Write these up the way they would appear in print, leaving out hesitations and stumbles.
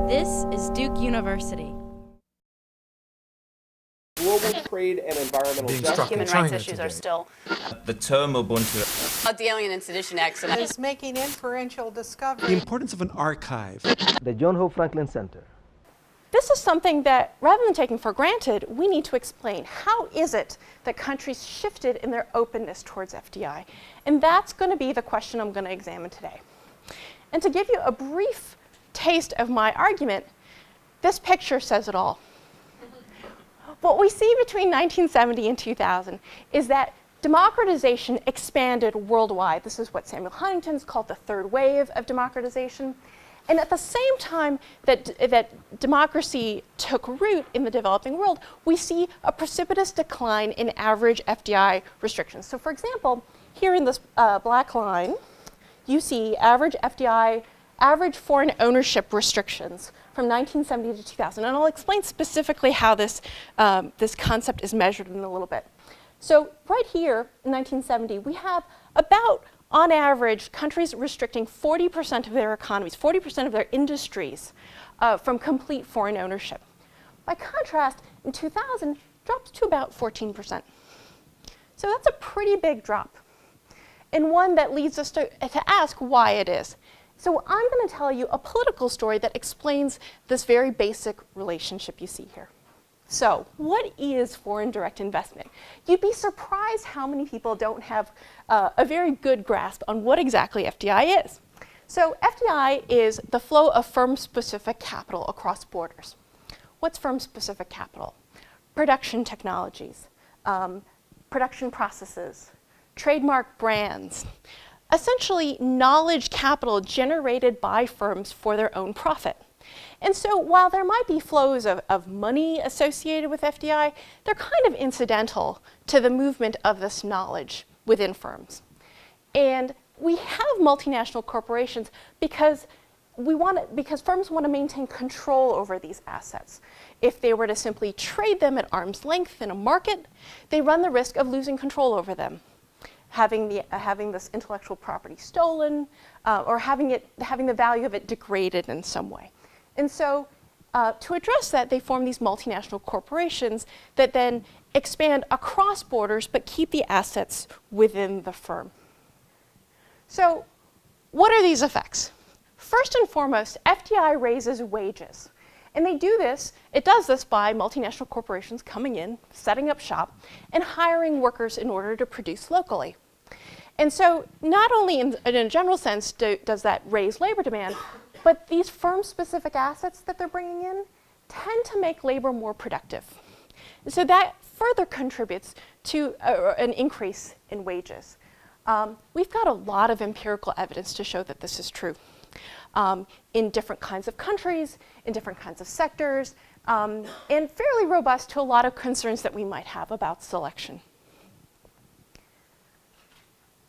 This is Duke University. Global trade and environmental justice. Human rights issues are still. The term Ubuntu. The Alien and Sedition Acts. Is making inferential discovery. The importance of an archive. The John Hope Franklin Center. This is something that, rather than taking for granted, we need to explain. How is it that countries shifted in their openness towards FDI? And that's going to be the question I'm going to examine today. And to give you a brief taste of my argument, this picture says it all. What we see between 1970 and 2000 is that democratization expanded worldwide. This is what Samuel Huntington's called the third wave of democratization. And at the same time that democracy took root in the developing world, we see a precipitous decline in average FDI restrictions. So for example, here in this black line, you see average FDI, average foreign ownership restrictions from 1970 to 2000. And I'll explain specifically how this, this concept is measured in a little bit. So right here in 1970, we have about, on average, countries restricting 40% of their economies, 40% of their industries from complete foreign ownership. By contrast, in 2000, it drops to about 14%. So that's a pretty big drop, and one that leads us to ask why it is. So I'm going to tell you a political story that explains this very basic relationship you see here. So what is foreign direct investment? You'd be surprised how many people don't have a very good grasp on what exactly FDI is. So FDI is the flow of firm-specific capital across borders. What's firm-specific capital? Production technologies, production processes, trademark brands, essentially knowledge capital generated by firms for their own profit. And so while there might be flows of money associated with FDI, they're kind of incidental to the movement of this knowledge within firms. And we have multinational corporations because firms want to maintain control over these assets. If they were to simply trade them at arm's length in a market, they run the risk of losing control over them, having this intellectual property stolen, or having the value of it degraded in some way. And so to address that, they form these multinational corporations that then expand across borders but keep the assets within the firm. So what are these effects? First and foremost, FDI raises wages. And it does this by multinational corporations coming in, setting up shop, and hiring workers in order to produce locally. And so not only in a general sense does that raise labor demand, but these firm-specific assets that they're bringing in tend to make labor more productive. And so that further contributes to an increase in wages. We've got a lot of empirical evidence to show that this is true in different kinds of countries, in different kinds of sectors, and fairly robust to a lot of concerns that we might have about selection.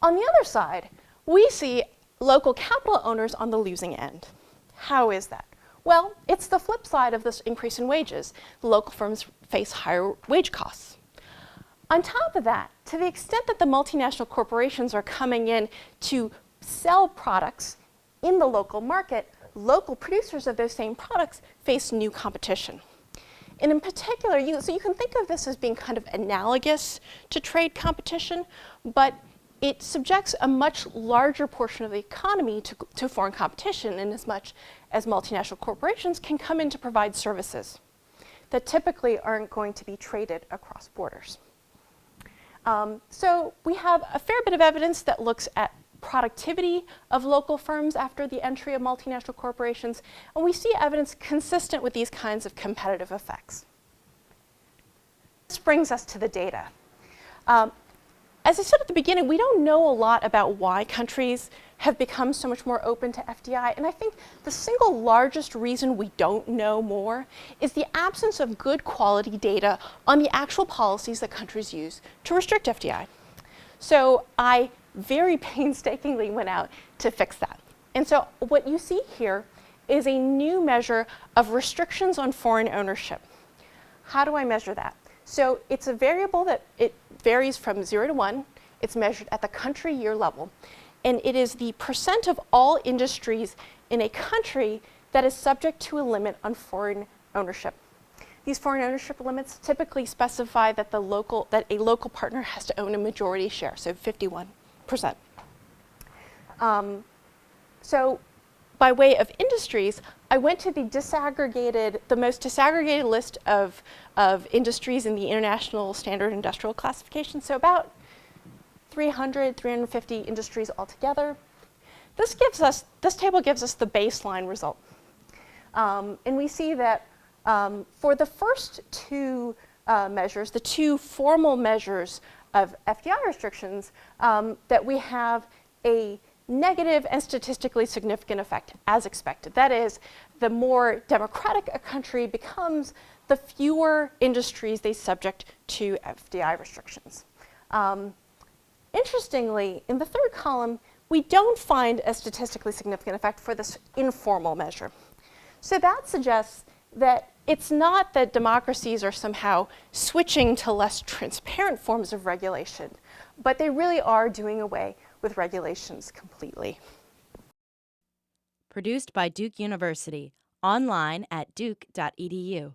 On the other side, we see local capital owners on the losing end. How is that? Well, it's the flip side of this increase in wages. The local firms face higher wage costs. On top of that, to the extent that the multinational corporations are coming in to sell products in the local market, local producers of those same products face new competition. And in particular, so you can think of this as being kind of analogous to trade competition, but it subjects a much larger portion of the economy to foreign competition, in as much as multinational corporations can come in to provide services that typically aren't going to be traded across borders. So we have a fair bit of evidence that looks at productivity of local firms after the entry of multinational corporations, and we see evidence consistent with these kinds of competitive effects. This brings us to the data. As I said at the beginning, we don't know a lot about why countries have become so much more open to FDI, and I think the single largest reason we don't know more is the absence of good quality data on the actual policies that countries use to restrict FDI. So I very painstakingly went out to fix that. And so what you see here is a new measure of restrictions on foreign ownership. How do I measure that? So it's a variable that it varies from 0 to 1. It's measured at the country year level. And it is the percent of all industries in a country that is subject to a limit on foreign ownership. These foreign ownership limits typically specify that a local partner has to own a majority share, so 51%. So by way of industries, I went to the most disaggregated list of industries in the International Standard Industrial Classification, so about 350 industries altogether. This table gives us the baseline result. And we see that for the first two measures, the two formal measures of FDI restrictions, that we have a negative and statistically significant effect, as expected. That is, the more democratic a country becomes, the fewer industries they subject to FDI restrictions. Interestingly, in the third column, we don't find a statistically significant effect for this informal measure. So that suggests that it's not that democracies are somehow switching to less transparent forms of regulation, but they really are doing away with regulations completely. Produced by Duke University. Online at duke.edu.